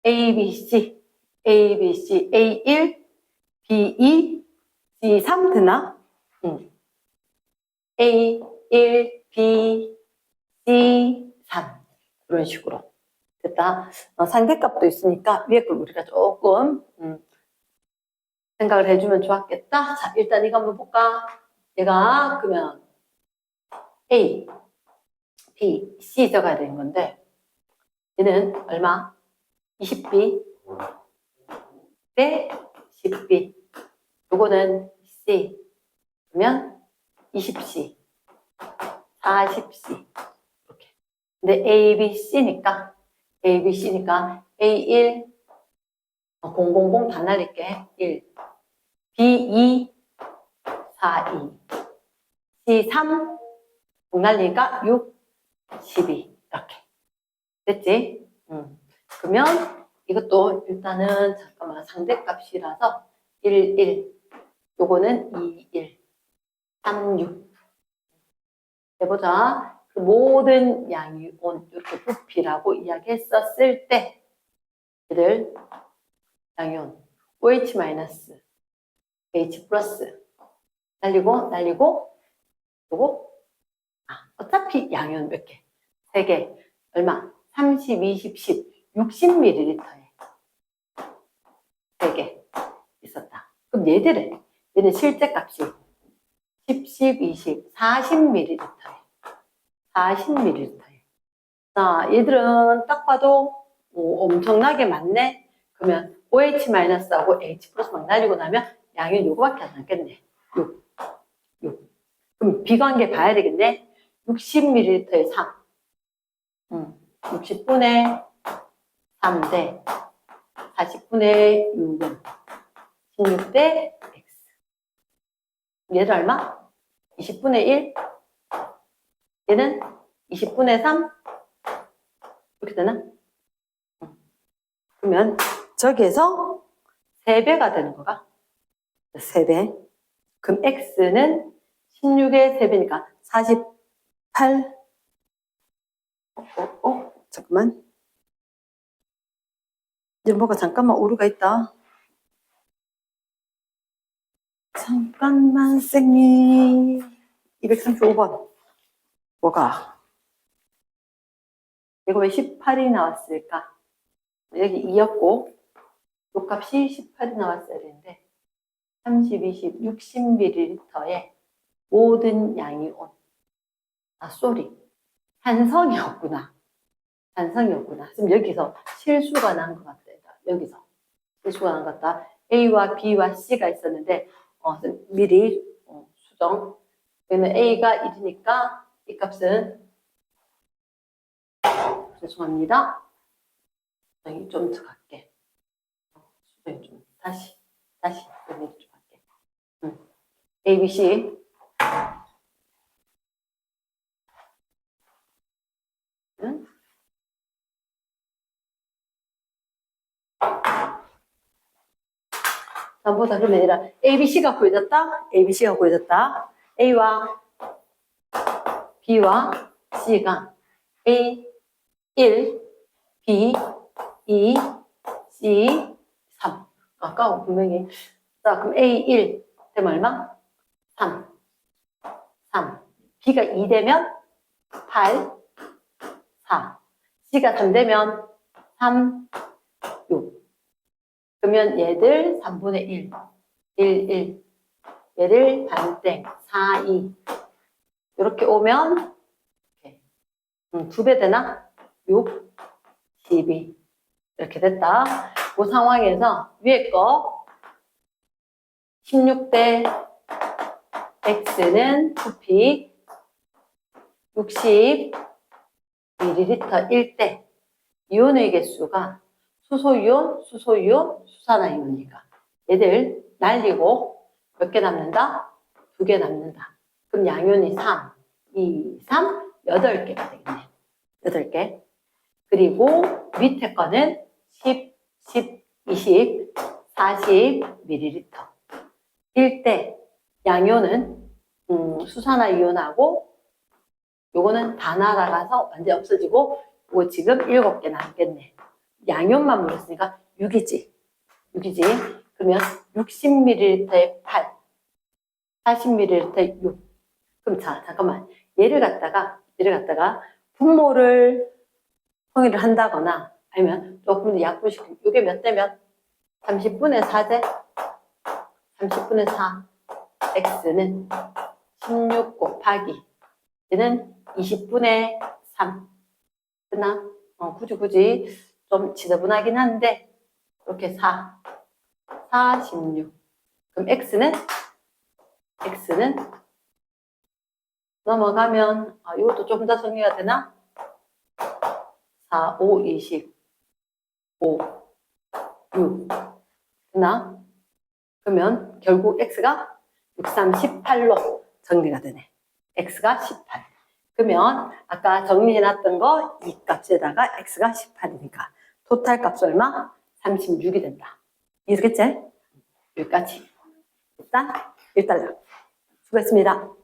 [SPEAKER 1] A, B, C, A, B, C, A1, B2, C3 되나? A1, B, C3 이런 식으로 됐다. 상대값도 있으니까 위에 걸 우리가 조금 생각을 해주면 좋았겠다. 자, 일단 이거 한번 볼까? 얘가 그러면 A, B, C 적어야 되는 건데 얘는 얼마? 20B 대 10B. 요거는 C. 그러면 20C, 40C. 이렇게. 근데 A, B, C니까 A1 000 다 날릴게. 1. B2 4, 2. C3 공 날리니까 6, 12. 이렇게. 됐지? 그러면 이것도 일단은 잠깐만 상대값이라서 1, 1. 요거는 2, 1. 3, 6. 해보자. 그 모든 양이 온 이렇게 부피라고 이야기했었을 때 얘들 양이 온 OH 마이너스 H 플러스 날리고 요거 어차피 양이 온 몇 개? 3개. 얼마? 30, 20, 10, 60ml에 3개 있었다. 그럼 얘는 실제 값이 10, 10, 20, 40ml에 40ml에. 자, 얘들은 딱 봐도 엄청나게 많네. 그러면 OH-하고 H 플러스 막 날리고 나면 양이 요거밖에 안 남겠네. 6. 그럼 비관계 봐야 되겠네. 60ml에 3. 60분의 3대 40분의 6은 16대 X. 얘들 얼마? 20분의 1. 얘는 20분의 3. 이렇게 되나? 그러면 저기에서 3배가 되는 거가 3배. 그럼 x는 16의 3배니까 48. 잠깐만. 이제 뭐가 잠깐만 오류가 있다. 잠깐만, 쌩이. 235번. 뭐가? 이거 왜 18이 나왔을까? 여기 2였고, 요 값이 18이 나왔어야 되는데, 30, 20, 60ml에 모든 양이 온. 쏘리. 산성이었구나. 산성이었구나. 지금 여기서 실수가 난 것 같다. 여기서 실수가 난 것 같다. A와 B와 C가 있었는데, 미리 수정. 여기는 A가 1이니까 이 값은 죄송합니다. 수정이 좀 더 갈게. 수정이 좀 다시 수정이 좀 갈게. A, B, C. 전보다 그러면 아니라 A, B, C가 보여졌다. A, B, C가 보여졌다. A와 B와 C가 A 1, B 2, C 3. 아까 분명히. 자, 그럼 A 1 되면 얼마? 3. B가 2 되면 8, 4. C가 3 되면 3, 6. 그러면 얘들 3분의 1, 1. 얘를 반땡, 4, 2. 이렇게 오면, 이렇게. 2배 되나? 6, 12. 이렇게 됐다. 그 상황에서 위에 거 16대 X는 부피 60ml 1대 이온의 개수가 수소이온, 수산화이온이니까 얘들 날리고 몇 개 남는다? 2개 남는다. 그럼 양이온이 3, 2, 3, 8개가 되겠네. 8개. 그리고 밑에 거는 10, 20, 40ml. 1대 양이온은 수산화이온하고 요거는 다 날아가서 완전 없어지고 요거 지금 7개 남겠네. 양이온만 물었으니까 6이지. 그러면 60ml에 8, 40ml에 6. 그럼 자, 잠깐만. 얘를 갖다가 분모를 통일을 한다거나 아니면 조금 더 약분시키면 이게 몇 대면 30분의 4제 30분의 4 x는 16 곱하기 얘는 20분의 3 끝나? 굳이 좀 지저분하긴 한데 이렇게 4 16 그럼 x는 넘어가면 이것도 좀 더 정리가 되나? 4, 5, 20 5, 6 됐나? 그러면 결국 x가 6, 3, 18로 정리가 되네. x가 18. 그러면 아까 정리해놨던 거 이 값에다가 x가 18이니까 토탈 값 얼마? 36이 된다. 이해됐겠지? 여기까지. 일단 1달러. 수고했습니다.